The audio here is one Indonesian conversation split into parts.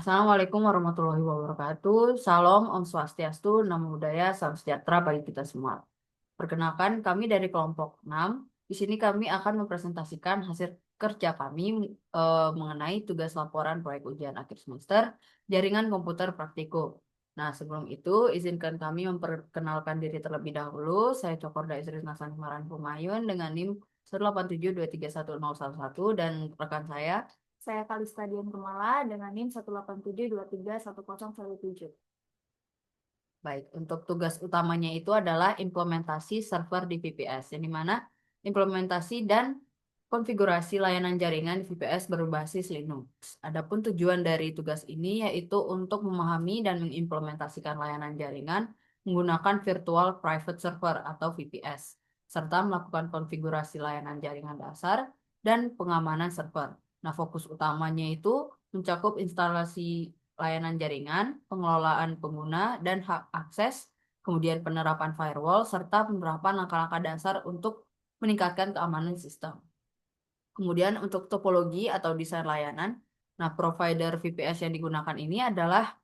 Assalamualaikum warahmatullahi wabarakatuh. Salam, Om Swastiastu, Namo Buddhaya, Salam Sejahtera bagi kita semua. Perkenalkan, kami dari kelompok 6. Di sini kami akan mempresentasikan hasil kerja kami mengenai tugas laporan proyek ujian akhir semester jaringan komputer praktikum. Nah, sebelum itu, izinkan kami memperkenalkan diri terlebih dahulu. Saya Cokorda Isri Nasan Kemaran Pumayun dengan NIM 187231011 dan rekan Saya Kalista Dian Kumala dengan NIM 187231017. Baik, untuk tugas utamanya itu adalah implementasi server di VPS, yang dimana implementasi dan konfigurasi layanan jaringan di VPS berbasis Linux. Adapun tujuan dari tugas ini yaitu untuk memahami dan mengimplementasikan layanan jaringan menggunakan Virtual Private Server atau VPS, serta melakukan konfigurasi layanan jaringan dasar dan pengamanan server. Nah, fokus utamanya itu mencakup instalasi layanan jaringan, pengelolaan pengguna, dan hak akses, kemudian penerapan firewall, serta penerapan langkah-langkah dasar untuk meningkatkan keamanan sistem. Kemudian untuk topologi atau desain layanan, nah provider VPS yang digunakan ini adalah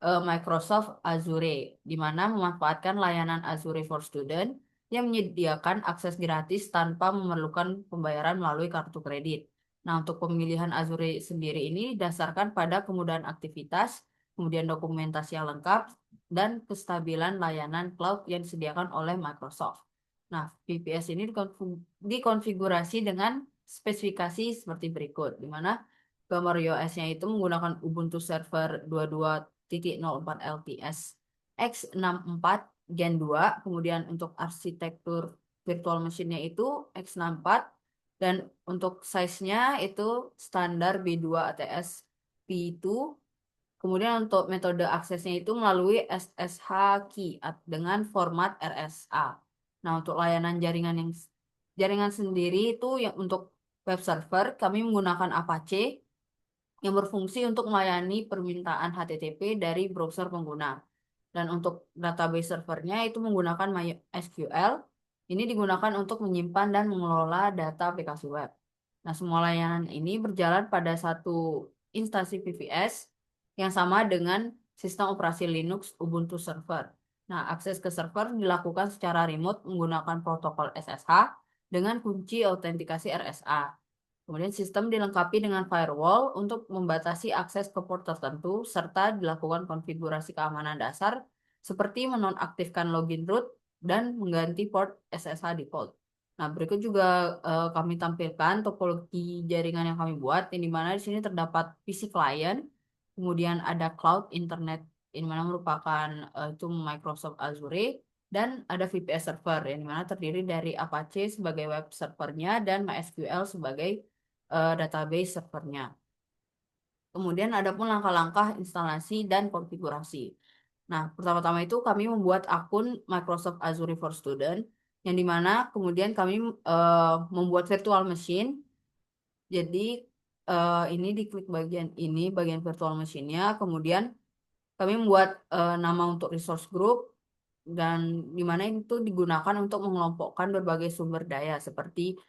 Microsoft Azure, di mana memanfaatkan layanan Azure for Student yang menyediakan akses gratis tanpa memerlukan pembayaran melalui kartu kredit. Nah, untuk pemilihan Azure sendiri ini didasarkan pada kemudahan aktivitas, kemudian dokumentasi yang lengkap, dan kestabilan layanan cloud yang disediakan oleh Microsoft. Nah, VPS ini dikonfigurasi dengan spesifikasi seperti berikut, di mana gambar iOS-nya itu menggunakan Ubuntu Server 22.04 LTS x64 Gen 2, kemudian untuk arsitektur virtual machine-nya itu x64, dan untuk size-nya itu standar B2 ATS P2. Kemudian untuk metode aksesnya itu melalui SSH key dengan format RSA. Nah, untuk layanan jaringan sendiri itu yang untuk web server kami menggunakan Apache yang berfungsi untuk melayani permintaan HTTP dari browser pengguna. Dan untuk database servernya itu menggunakan MySQL. Ini digunakan untuk menyimpan dan mengelola data aplikasi web. Nah, semua layanan ini berjalan pada satu instansi VPS yang sama dengan sistem operasi Linux Ubuntu Server. Nah, akses ke server dilakukan secara remote menggunakan protokol SSH dengan kunci autentikasi RSA. Kemudian sistem dilengkapi dengan firewall untuk membatasi akses ke port tertentu serta dilakukan konfigurasi keamanan dasar seperti menonaktifkan login root dan mengganti port SSH default. Nah, berikut juga kami tampilkan topologi jaringan yang kami buat, yang dimana di sini terdapat PC client, kemudian ada cloud internet, yang mana merupakan itu Microsoft Azure, dan ada VPS server, yang dimana terdiri dari Apache sebagai web servernya dan MySQL sebagai database servernya. Kemudian ada pun langkah-langkah instalasi dan konfigurasi. Nah, pertama-tama itu kami membuat akun Microsoft Azure for Student, yang dimana kemudian kami membuat virtual machine. Jadi ini diklik bagian ini, bagian virtual machine-nya. Kemudian kami membuat nama untuk resource group, dan di mana itu digunakan untuk mengelompokkan berbagai sumber daya seperti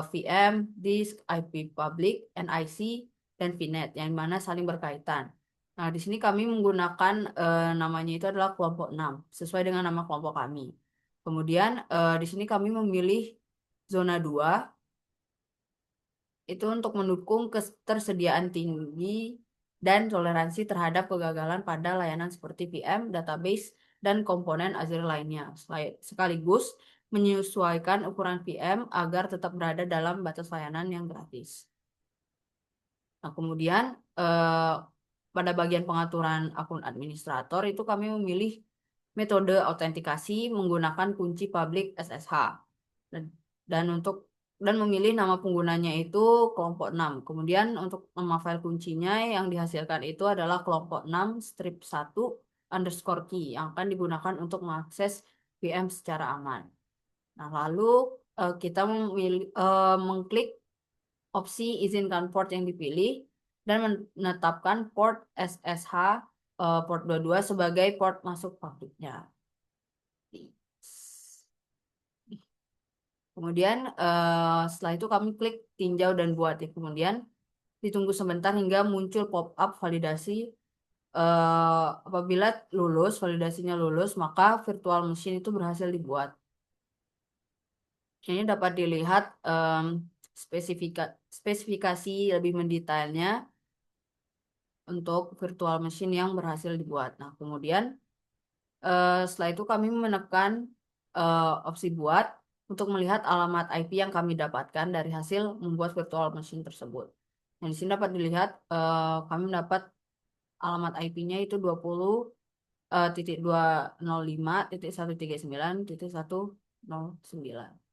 VM, disk, IP public, NIC, dan VNet yang mana saling berkaitan. Nah, di sini kami menggunakan namanya itu adalah kelompok 6 sesuai dengan nama kelompok kami. Kemudian di sini kami memilih zona 2 itu untuk mendukung ketersediaan tinggi dan toleransi terhadap kegagalan pada layanan seperti VM, database, dan komponen Azure lainnya. Sekaligus menyesuaikan ukuran VM agar tetap berada dalam batas layanan yang gratis. Nah, kemudian pada bagian pengaturan akun administrator itu kami memilih metode autentikasi menggunakan kunci public SSH. Dan, dan untuk dan memilih nama penggunanya itu kelompok 6. Kemudian untuk nama file kuncinya yang dihasilkan itu adalah kelompok 6 strip 1 underscore key yang akan digunakan untuk mengakses VM secara aman. Nah, lalu kita mengklik opsi izinkan port yang dipilih dan menetapkan port SSH port 22 sebagai port masuk publiknya. Kemudian setelah itu kami klik tinjau dan buat ya. Kemudian ditunggu sebentar hingga muncul pop-up validasi. Apabila validasinya lulus, maka virtual machine itu berhasil dibuat. Ini dapat dilihat spesifikasi lebih mendetailnya untuk virtual machine yang berhasil dibuat. Nah, kemudian setelah itu kami menekan opsi buat untuk melihat alamat IP yang kami dapatkan dari hasil membuat virtual machine tersebut. Nah, di sini dapat dilihat kami mendapat alamat IP-nya itu 20.205.139.109.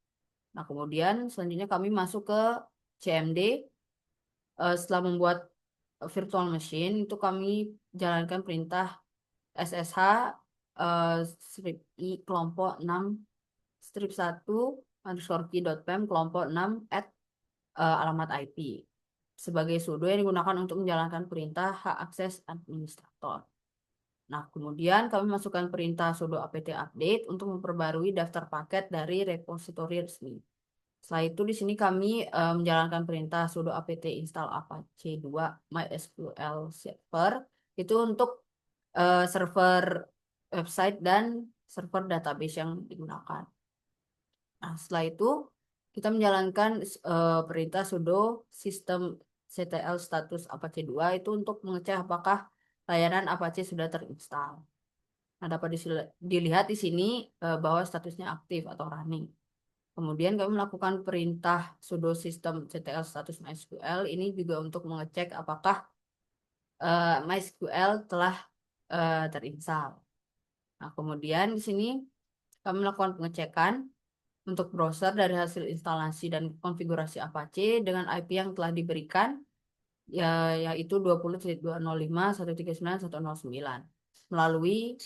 Nah, kemudian selanjutnya kami masuk ke CMD. Setelah membuat virtual machine, itu kami jalankan perintah SSH eh, strip I kelompok 6 strip 1 underscore key.pem kelompok 6 at alamat IP sebagai sudo yang digunakan untuk menjalankan perintah hak akses administrator. Nah, kemudian kami masukkan perintah sudo apt update untuk memperbarui daftar paket dari repositori resmi. Setelah itu di sini kami menjalankan perintah sudo apt install apache 2 mysql server itu untuk server website dan server database yang digunakan. Nah, setelah itu kita menjalankan perintah sudo systemctl status apache 2 itu untuk mengecek apakah layanan Apache sudah terinstall. Nah, dapat dilihat di sini bahwa statusnya aktif atau running. Kemudian kami melakukan perintah sudo systemctl status MySQL ini juga untuk mengecek apakah MySQL telah terinstall. Nah, kemudian di sini kami melakukan pengecekan untuk browser dari hasil instalasi dan konfigurasi Apache dengan IP yang telah diberikan yaitu 20.205.139.109 melalui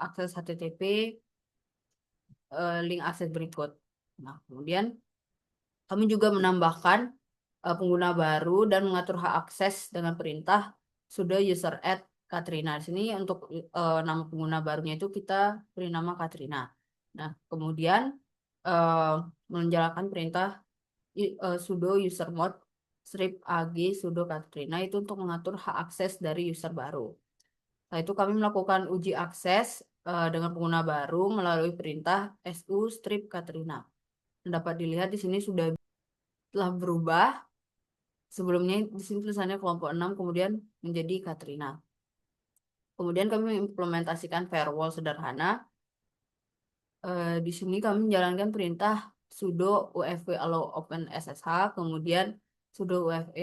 akses HTTP link akses berikut. Nah, kemudian kami juga menambahkan pengguna baru dan mengatur hak akses dengan perintah sudo user add Katrina. Di sini untuk nama pengguna barunya itu kita beri nama Katrina. Nah, kemudian eh, menjalankan perintah sudo usermod strip ag sudo Katrina itu untuk mengatur hak akses dari user baru. Setelah itu kami melakukan uji akses dengan pengguna baru melalui perintah su strip Katrina. Dapat dilihat di sini sudah telah berubah. Sebelumnya di sini tulisannya kelompok 6 kemudian menjadi Katrina. Kemudian kami mengimplementasikan firewall sederhana. Di sini kami menjalankan perintah sudo ufv allow open ssh, kemudian sudo ufv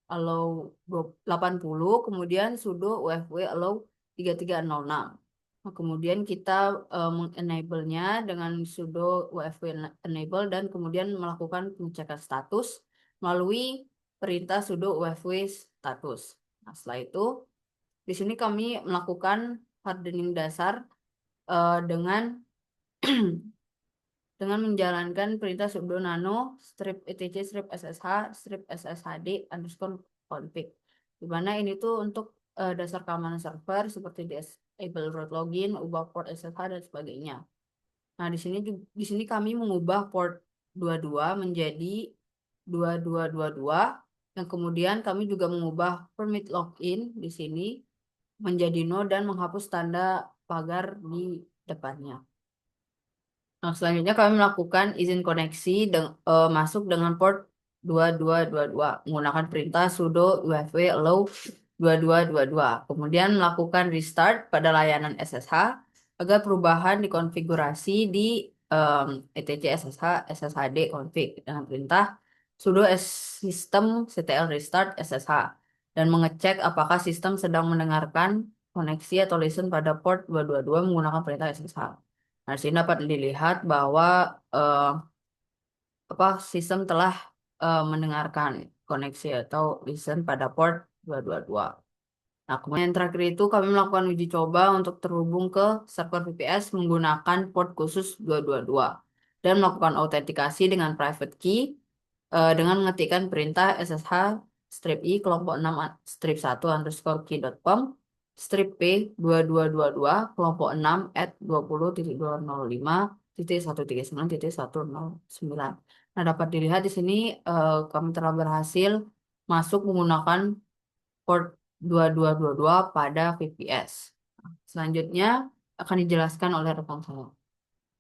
allow 80, kemudian sudo ufv allow 3306. Nah, kemudian kita mengenable-nya dengan sudo ufv enable dan kemudian melakukan pengecekan status melalui perintah sudo ufv status. Nah, setelah itu di sini kami melakukan hardening dasar dengan dengan menjalankan perintah sudo nano strip etc strip ssh strip sshd underscore config, di mana ini tuh untuk dasar keamanan server seperti disable root login, ubah port ssh dan sebagainya. Nah, di sini kami mengubah port 22 menjadi 2222, dan kemudian kami juga mengubah permit login di sini menjadi no dan menghapus tanda pagar di depannya. Nah, selanjutnya kami melakukan izin koneksi masuk dengan port 2222 menggunakan perintah sudo ufv allow 2222. Kemudian melakukan restart pada layanan SSH agar perubahan dikonfigurasi di etc ssh sshd config dengan perintah sudo systemctl restart ssh dan mengecek apakah sistem sedang mendengarkan koneksi atau listen pada port 222 menggunakan perintah SSH. Nah, di sini dapat dilihat bahwa sistem telah mendengarkan koneksi atau listen pada port 222. Nah, kemudian yang terakhir itu kami melakukan uji coba untuk terhubung ke server VPS menggunakan port khusus 222 dan melakukan autentikasi dengan private key dengan mengetikkan perintah ssh strip i kelompok 6 strip 1 underscore key.com strip p 2222 kelompok 6 at 20.205.139.109. Nah, dapat dilihat di sini kami telah berhasil masuk menggunakan port 2222 pada VPS. Selanjutnya akan dijelaskan oleh rekan saya.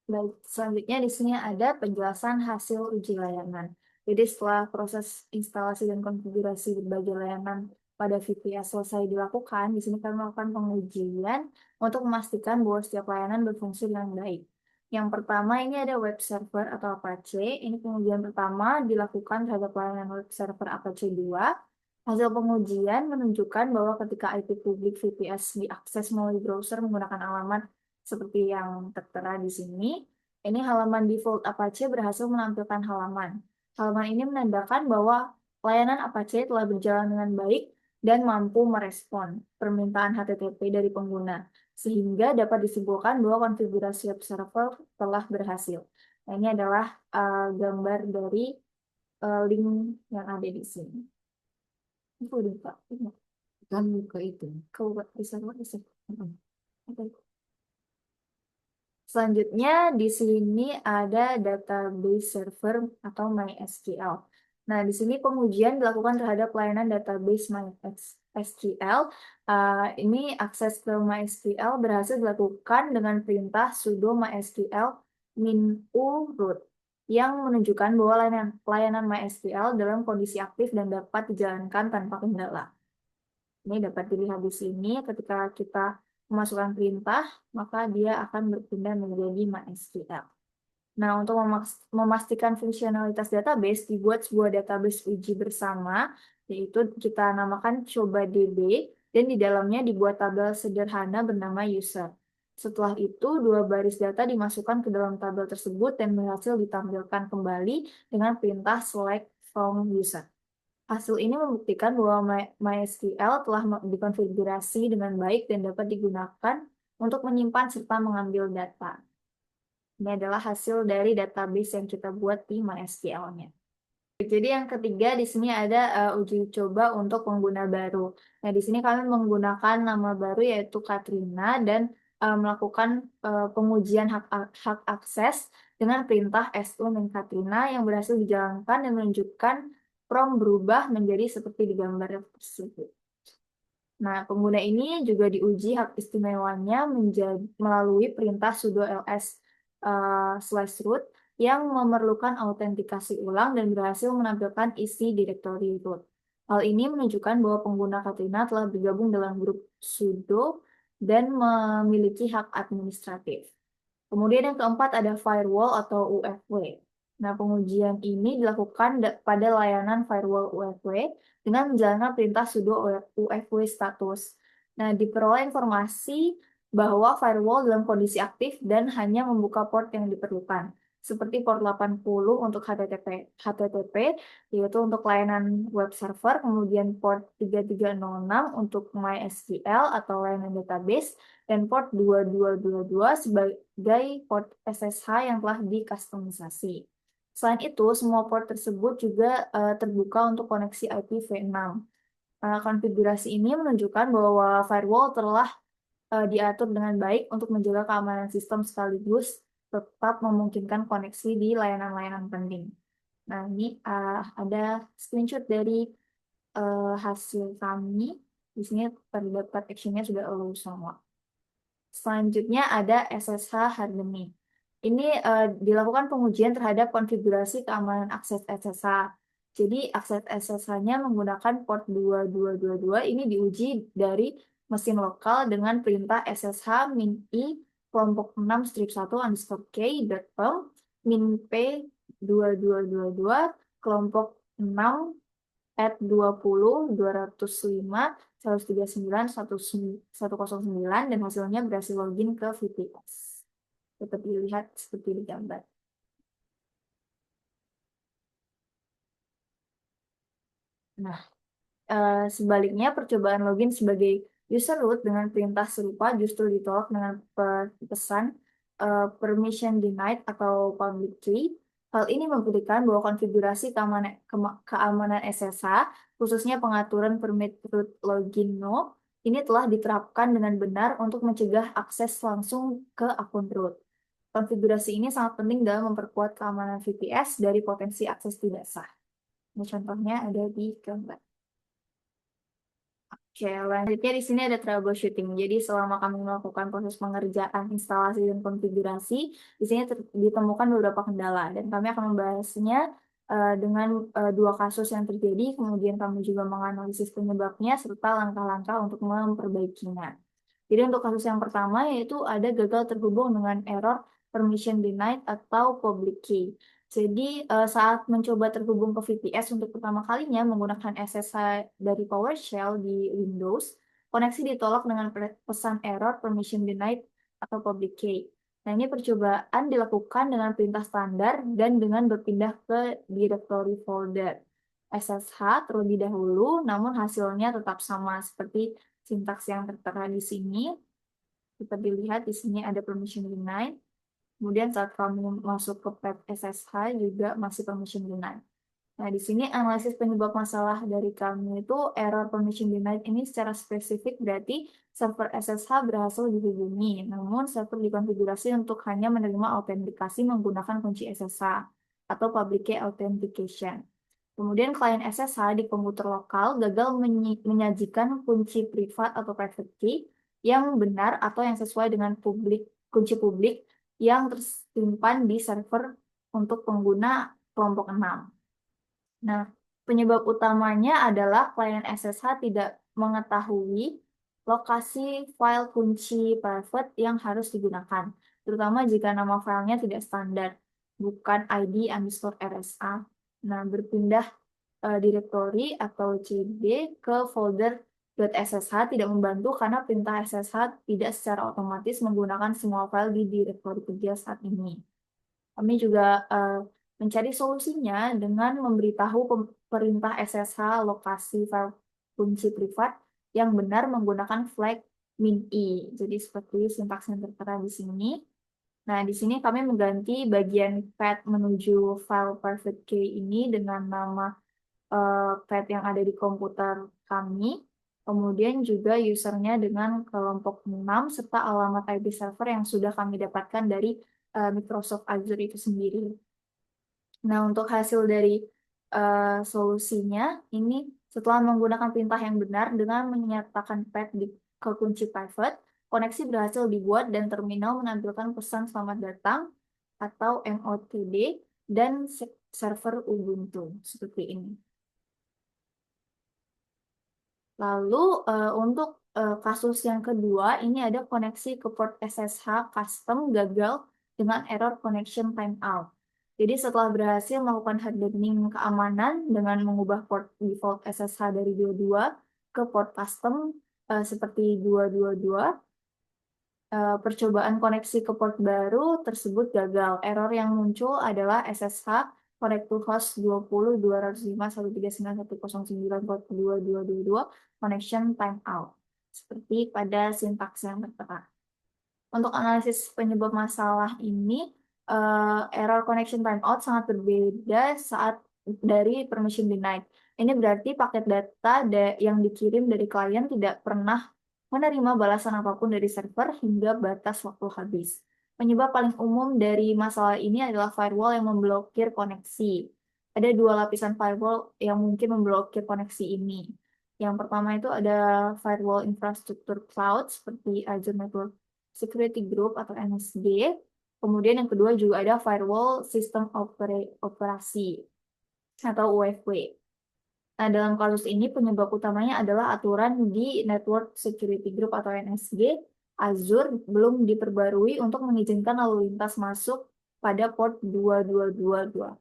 Baik, selanjutnya di sini ada penjelasan hasil uji layanan. Jadi setelah proses instalasi dan konfigurasi berbagai layanan pada VPS selesai dilakukan, di sini kami melakukan pengujian untuk memastikan bahwa setiap layanan berfungsi dengan baik. Yang pertama ini ada web server atau Apache. Ini pengujian pertama dilakukan terhadap layanan web server Apache 2. Hasil pengujian menunjukkan bahwa ketika IP publik VPS diakses melalui browser menggunakan alamat seperti yang tertera di sini, ini halaman default Apache berhasil menampilkan halaman. Halaman ini menandakan bahwa layanan Apache telah berjalan dengan baik dan mampu merespon permintaan HTTP dari pengguna, sehingga dapat disimpulkan bahwa konfigurasi web server telah berhasil. Nah, ini adalah gambar dari link yang ada di sini. Itu udah Pak. Kan ke itu. Ke web server bisa. Oke. Selanjutnya di sini ada database server atau MySQL. Nah, di sini pengujian dilakukan terhadap layanan database MySQL. Ini akses ke MySQL berhasil dilakukan dengan perintah sudo MySQL min u root yang menunjukkan bahwa layanan MySQL dalam kondisi aktif dan dapat dijalankan tanpa kendala. Ini dapat dilihat di sini ketika kita memasukkan perintah, maka dia akan berpindah menjadi MySQL. Nah, untuk memastikan fungsionalitas database, dibuat sebuah database uji bersama, yaitu kita namakan coba DB, dan di dalamnya dibuat tabel sederhana bernama user. Setelah itu, dua baris data dimasukkan ke dalam tabel tersebut dan berhasil ditampilkan kembali dengan perintah select from user. Hasil ini membuktikan bahwa MySQL telah dikonfigurasi dengan baik dan dapat digunakan untuk menyimpan serta mengambil data. Ini adalah hasil dari database yang kita buat di MySQL-nya. Jadi yang ketiga di sini ada uji coba untuk pengguna baru. Nah, di sini kami menggunakan nama baru yaitu Katrina dan melakukan pengujian hak akses dengan perintah su min Katrina yang berhasil dijalankan dan menunjukkan prompt berubah menjadi seperti di gambar tersebut. Nah, pengguna ini juga diuji hak istimewanya melalui perintah sudo ls /root yang memerlukan autentikasi ulang dan berhasil menampilkan isi direktori root. Hal ini menunjukkan bahwa pengguna Katrina telah bergabung dalam grup sudo dan memiliki hak administratif. Kemudian yang keempat ada firewall atau UFW. Nah, pengujian ini dilakukan pada layanan firewall UFW dengan menjalankan perintah sudo UFW status. Nah, diperoleh informasi bahwa firewall dalam kondisi aktif dan hanya membuka port yang diperlukan, seperti port 80 untuk HTTP, yaitu untuk layanan web server, kemudian port 3306 untuk MySQL atau layanan database, dan port 2222 sebagai port SSH yang telah dikustomisasi. Selain itu, semua port tersebut juga terbuka untuk koneksi IPv6. Konfigurasi ini menunjukkan bahwa firewall telah diatur dengan baik untuk menjaga keamanan sistem sekaligus tetap memungkinkan koneksi di layanan-layanan penting. Nah, ini ada screenshot dari hasil kami. Di sini terdapat actionnya sudah allow semua. Selanjutnya ada SSH hardening. Ini dilakukan pengujian terhadap konfigurasi keamanan akses SSH. Jadi akses SSH-nya menggunakan port 2222 ini diuji dari mesin lokal dengan perintah SSH min i kelompok 6 strip 1 underscore k .com min p 2222 kelompok 6 @20 205 139 109 dan hasilnya berhasil login ke VPS. Dapat dilihat seperti di gambar. Nah, sebaliknya percobaan login sebagai user root dengan perintah serupa justru ditolak dengan pesan permission denied atau public key. Hal ini membuktikan bahwa konfigurasi keamanan SSH, khususnya pengaturan permit root login no, ini telah diterapkan dengan benar untuk mencegah akses langsung ke akun root. Konfigurasi ini sangat penting dalam memperkuat keamanan VPS dari potensi akses tidak sah. Ini contohnya ada di gambar. Oke, selanjutnya di sini ada troubleshooting. Jadi selama kami melakukan proses pengerjaan instalasi dan konfigurasi, di sini ditemukan beberapa kendala dan kami akan membahasnya dengan dua kasus yang terjadi, kemudian kami juga menganalisis penyebabnya serta langkah-langkah untuk memperbaikinya. Jadi untuk kasus yang pertama yaitu ada gagal terhubung dengan error permission denied atau public key. Jadi saat mencoba terhubung ke VPS untuk pertama kalinya menggunakan SSH dari PowerShell di Windows, koneksi ditolak dengan pesan error permission denied atau public key. Nah, ini percobaan dilakukan dengan perintah standar dan dengan berpindah ke directory folder SSH terlebih dahulu, namun hasilnya tetap sama seperti sintaks yang tertera di sini. Kita dilihat di sini ada permission denied. Kemudian saat kami masuk ke path SSH juga masih permission denied. Nah, di sini analisis penyebab masalah dari kami itu error permission denied ini secara spesifik berarti server SSH berhasil dihubungi, namun server dikonfigurasi untuk hanya menerima autentikasi menggunakan kunci SSH atau public key authentication. Kemudian klien SSH di komputer lokal gagal menyajikan kunci privat atau private key yang benar atau yang sesuai dengan kunci publik yang tersimpan di server untuk pengguna kelompok 6. Nah, penyebab utamanya adalah klien SSH tidak mengetahui lokasi file kunci private yang harus digunakan, terutama jika nama filenya tidak standar, bukan ID_RSA. Nah, berpindah directory atau CD ke folder .ssh tidak membantu karena perintah SSH tidak secara otomatis menggunakan semua file di directory kerja saat ini. Kami juga mencari solusinya dengan memberitahu perintah SSH lokasi file kunci privat yang benar menggunakan flag min-i. Jadi seperti sintaks yang tertera di sini. Nah, di sini kami mengganti bagian path menuju file private key ini dengan nama path yang ada di komputer kami. Kemudian juga usernya dengan kelompok 6 serta alamat IP server yang sudah kami dapatkan dari Microsoft Azure itu sendiri. Nah, untuk hasil dari solusinya, ini setelah menggunakan perintah yang benar dengan menyertakan path ke kunci private, koneksi berhasil dibuat dan terminal menampilkan pesan selamat datang atau MOTD dan server Ubuntu seperti ini. Lalu untuk kasus yang kedua, ini ada koneksi ke port SSH custom gagal dengan error connection timeout. Jadi setelah berhasil melakukan hardening keamanan dengan mengubah port default SSH dari 22 ke port custom seperti 222, percobaan koneksi ke port baru tersebut gagal. Error yang muncul adalah SSH connect to host 20.205.139.109 port 2222 connection timeout. Seperti pada sintaks yang tertera. Untuk analisis penyebab masalah ini, error connection timeout sangat berbeda saat dari permission denied. Ini berarti paket data yang dikirim dari klien tidak pernah menerima balasan apapun dari server hingga batas waktu habis. Penyebab paling umum dari masalah ini adalah firewall yang memblokir koneksi. Ada dua lapisan firewall yang mungkin memblokir koneksi ini. Yang pertama itu ada firewall infrastruktur cloud seperti Azure Network Security Group atau NSG. Kemudian yang kedua juga ada firewall sistem operasi atau UFW. Nah, dalam kasus ini penyebab utamanya adalah aturan di Network Security Group atau NSG Azure belum diperbarui untuk mengizinkan lalu lintas masuk pada port 2222.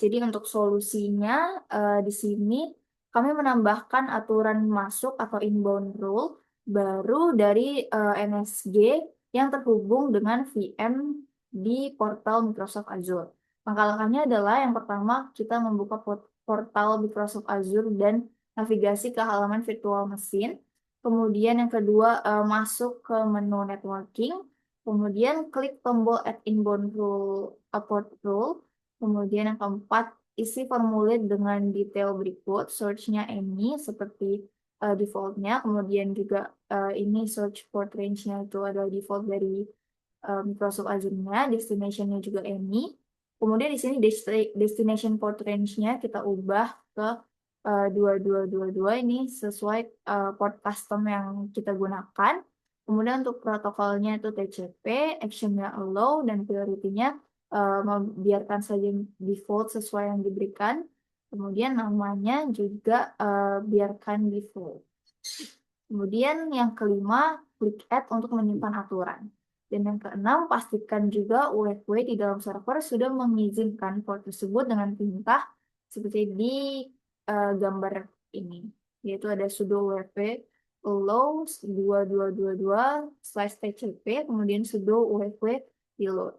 Jadi untuk solusinya di sini kami menambahkan aturan masuk atau inbound rule baru dari NSG yang terhubung dengan VM di portal Microsoft Azure. Langkah-langkahnya adalah yang pertama kita membuka portal Microsoft Azure dan navigasi ke halaman virtual machine. Kemudian yang kedua masuk ke menu networking. Kemudian klik tombol add inbound rule, port rule. Kemudian yang keempat, isi formulir dengan detail berikut, search-nya any seperti default-nya, kemudian juga ini search port range-nya itu adalah default dari Microsoft Azure-nya, destination-nya juga any. Kemudian di sini destination port range-nya kita ubah ke 2222 ini sesuai port custom yang kita gunakan. Kemudian untuk protokolnya itu TCP, actionnya allow, dan priority-nya membiarkan saja default sesuai yang diberikan. Kemudian namanya juga biarkan default. Kemudian yang kelima, klik add untuk menyimpan aturan. Dan yang keenam, pastikan juga UFW di dalam server sudah mengizinkan port tersebut dengan perintah seperti di gambar ini, yaitu ada sudo UFW allow 2222/tcp, kemudian sudo UFW reload.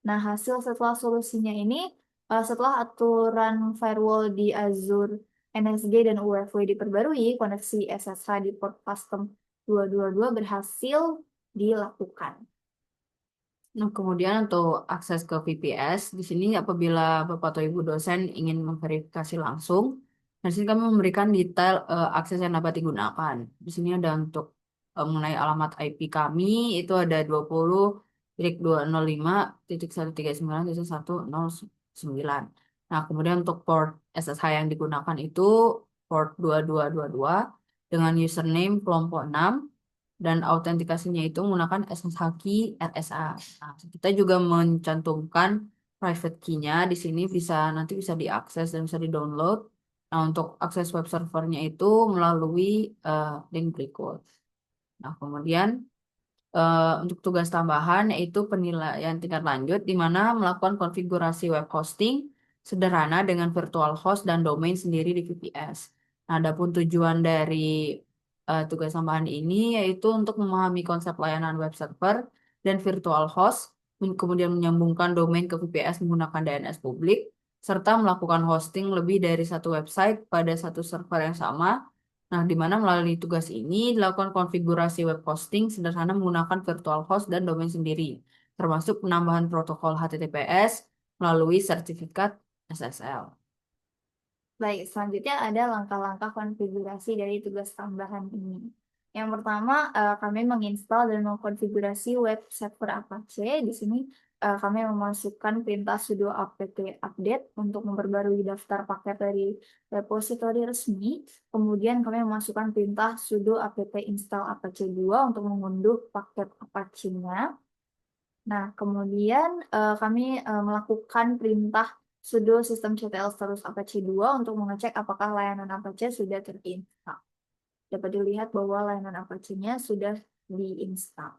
Nah, hasil setelah solusinya ini, setelah aturan firewall di Azure NSG dan UFW diperbarui, koneksi SSH di port custom 222 berhasil dilakukan. Nah, kemudian untuk akses ke VPS, di sini apabila Bapak atau Ibu dosen ingin memverifikasi langsung, di sini kami memberikan detail akses yang dapat digunakan. Di sini ada untuk mengenai alamat IP kami, itu ada 20.205.139.109. Nah, kemudian untuk port SSH yang digunakan itu port 2222 dengan username kelompok 6 dan autentikasinya itu menggunakan SSH key RSA. Nah, kita juga mencantumkan private key-nya di sini nanti bisa diakses dan bisa di-download. Nah, untuk akses web servernya itu melalui link berikut. Nah, kemudian untuk tugas tambahan yaitu penilaian tingkat lanjut di mana melakukan konfigurasi web hosting sederhana dengan virtual host dan domain sendiri di VPS. Nah, adapun tujuan dari tugas tambahan ini yaitu untuk memahami konsep layanan web server dan virtual host, kemudian menyambungkan domain ke VPS menggunakan DNS publik, serta melakukan hosting lebih dari satu website pada satu server yang sama. Nah, di mana melalui tugas ini dilakukan konfigurasi web hosting sederhana menggunakan virtual host dan domain sendiri, termasuk penambahan protokol HTTPS melalui sertifikat SSL. Baik, selanjutnya ada langkah-langkah konfigurasi dari tugas tambahan ini. Yang pertama, kami menginstal dan mengkonfigurasi web server Apache. Di sini kami memasukkan perintah sudo apt update untuk memperbarui daftar paket dari repositori resmi. Kemudian kami memasukkan perintah sudo apt install Apache 2 untuk mengunduh paket Apache-nya. Nah, kemudian kami melakukan perintah sudo systemctl status Apache 2 untuk mengecek apakah layanan Apache sudah terinstall. Dapat dilihat bahwa layanan Apache-nya sudah diinstal.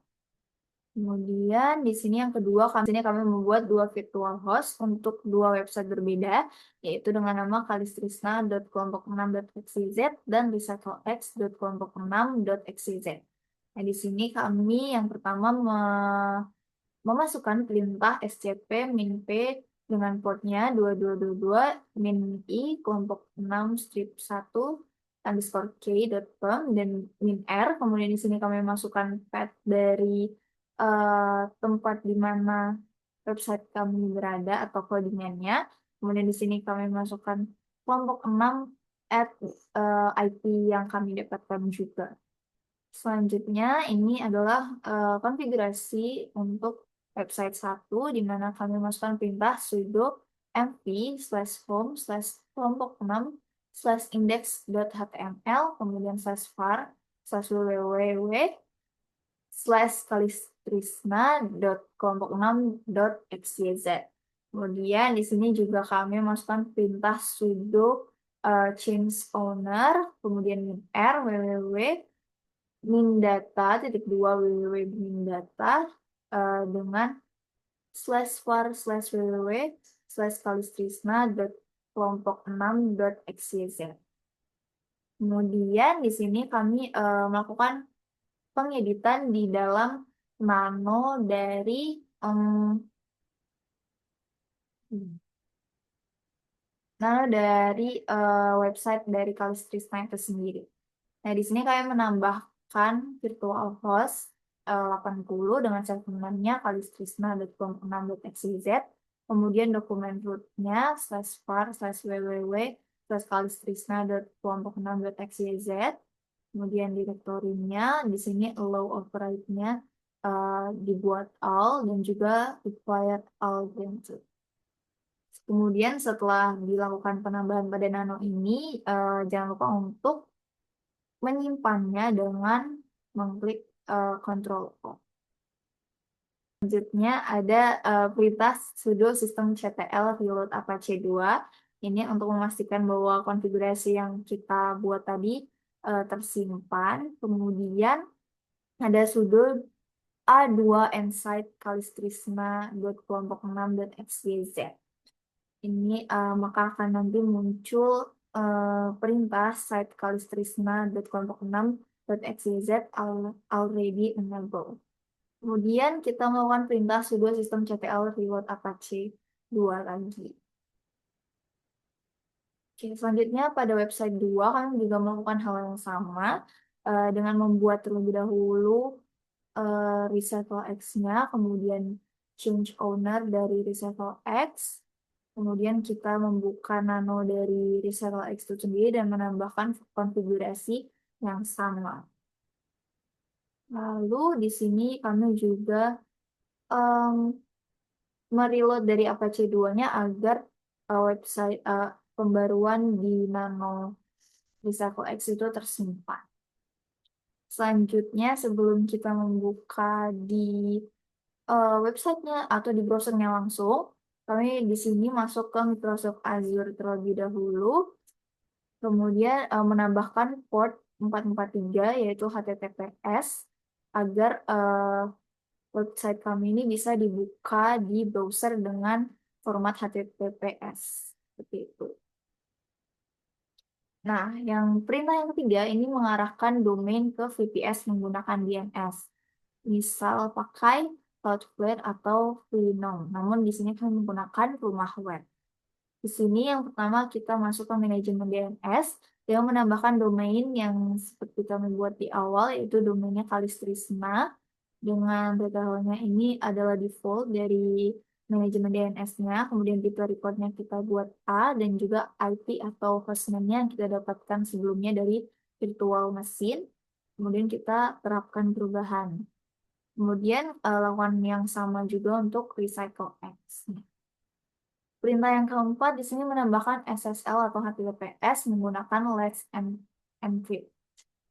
Kemudian di sini yang kedua, kami membuat dua virtual host untuk dua website berbeda, yaitu dengan nama kalistrisna.kelompok6.xyz dan recyclex.kelompok6.xyz. Nah, di sini kami yang pertama memasukkan perintah scp min-p dengan portnya 2222 min-i kelompok 6 strip 1 underscore k.pem dan min-r. Kemudian di sini kami masukkan path dari tempat di mana website kami berada atau codingannya. Kemudian di sini kami masukkan kelompok 6 at IP yang kami dapatkan juga. Selanjutnya ini adalah konfigurasi untuk website 1 di mana kami masukkan perintah sudo mv/home/kelompok6/index.html kemudian /var/www/kalistrisna.kelompok6.xyz. Kemudian di sini juga kami masukkan perintah sudo change owner kemudian r www mindata.2 www.mindata dengan /var/www/kalistrisna.kelompok6.xyz. Kemudian di sini kami melakukan pengeditan di dalam nano dari website dari Kalistrisna itu sendiri. Nah, di sini kami menambahkan virtual host 80 dengan segmennya kalistrisna.kelompok6.xyz. Kemudian dokumen root-nya /var/www/kalistrisna.kelompok6.xyz. Kemudian direktorinya di sini allow override-nya dibuat all dan juga required all granted. Kemudian setelah dilakukan penambahan pada nano ini, jangan lupa untuk menyimpannya dengan mengklik Ctrl O. Selanjutnya ada perintah sudo systemctl reload apache 2. Ini untuk memastikan bahwa konfigurasi yang kita buat tadi tersimpan. Kemudian ada sudo a2 ensite kalistrisma.kelompok 6.xyz. Ini maka akan nanti muncul perintah site kalistrisma.kelompok 6.xyz already enabled. Kemudian kita melakukan perintah sudo systemctl reload apache 2 lagi. Oke, selanjutnya pada website 2 kami juga melakukan hal yang sama dengan membuat terlebih dahulu recycle X-nya, kemudian change owner dari recycle X, kemudian kita membuka nano dari recycle X itu sendiri dan menambahkan konfigurasi yang sama. Lalu di sini kami juga mereload dari Apache 2-nya agar website pembaruan di nano recycle X itu tersimpan. Selanjutnya, sebelum kita membuka di websitenya atau di browsernya langsung, kami di sini masuk ke Microsoft Azure terlebih dahulu, kemudian menambahkan port 443 yaitu HTTPS agar website kami ini bisa dibuka di browser dengan format HTTPS seperti itu. Nah, yang perintah yang ketiga ini mengarahkan domain ke VPS menggunakan DNS. Misal pakai Cloudflare atau Freenome. Namun di sini kami menggunakan rumah web. Di sini yang pertama kita masuk ke manajemen DNS yang menambahkan domain yang seperti kami buat di awal, yaitu domainnya Kalistrisma. Dengan data hole-nya ini adalah default dari manajemen DNS-nya, kemudian tipe record-nya kita buat A, dan juga IP atau hostname-nya yang kita dapatkan sebelumnya dari virtual machine, kemudian kita terapkan perubahan. Kemudian lakukan yang sama juga untuk recycle X. Perintah yang keempat di sini menambahkan SSL atau HTTPS menggunakan Let's Encrypt.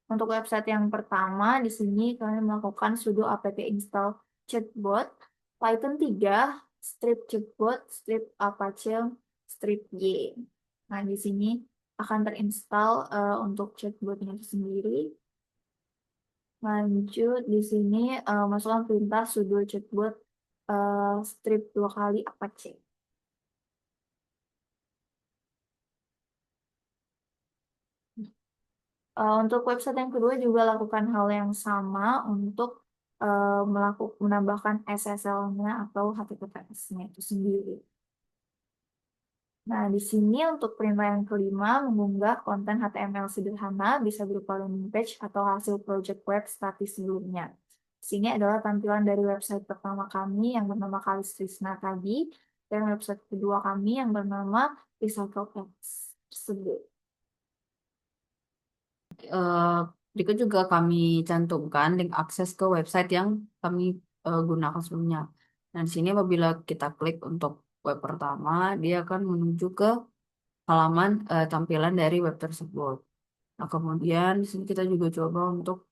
Untuk website yang pertama, di sini kami melakukan sudo apt install chatbot, Python 3, strip chatbot, strip apache, strip y. Nah, di sini akan terinstall untuk chatbotnya itu sendiri. Lanjut, di sini masukkan perintah sudo chatbot strip 2 kali apache. Untuk website yang kedua juga lakukan hal yang sama untuk menambahkan SSL-nya atau HTTPS-nya itu sendiri. Nah, di sini untuk perintah yang kelima, mengunggah konten HTML sederhana bisa berupa landing page atau hasil project web statis sebelumnya. Sini adalah tampilan dari website pertama kami yang bernama Kalistrisna tadi, dan website kedua kami yang bernama RecycleX tersebut. Berikut juga kami cantumkan link akses ke website yang kami gunakan sebelumnya. Dan di sini apabila kita klik untuk web pertama, dia akan menuju ke halaman tampilan dari web tersebut. Nah, kemudian di sini kita juga coba untuk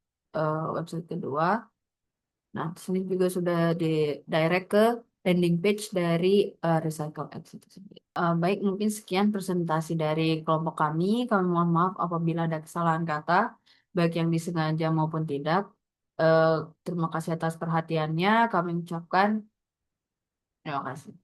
website kedua. Nah, di sini juga sudah di direct ke landing page dari Recycle X itu sendiri. Baik, mungkin sekian presentasi dari kelompok kami. Kami mohon maaf apabila ada kesalahan kata, baik yang disengaja maupun tidak. Eh, Terima kasih atas perhatiannya. Kami ucapkan terima kasih.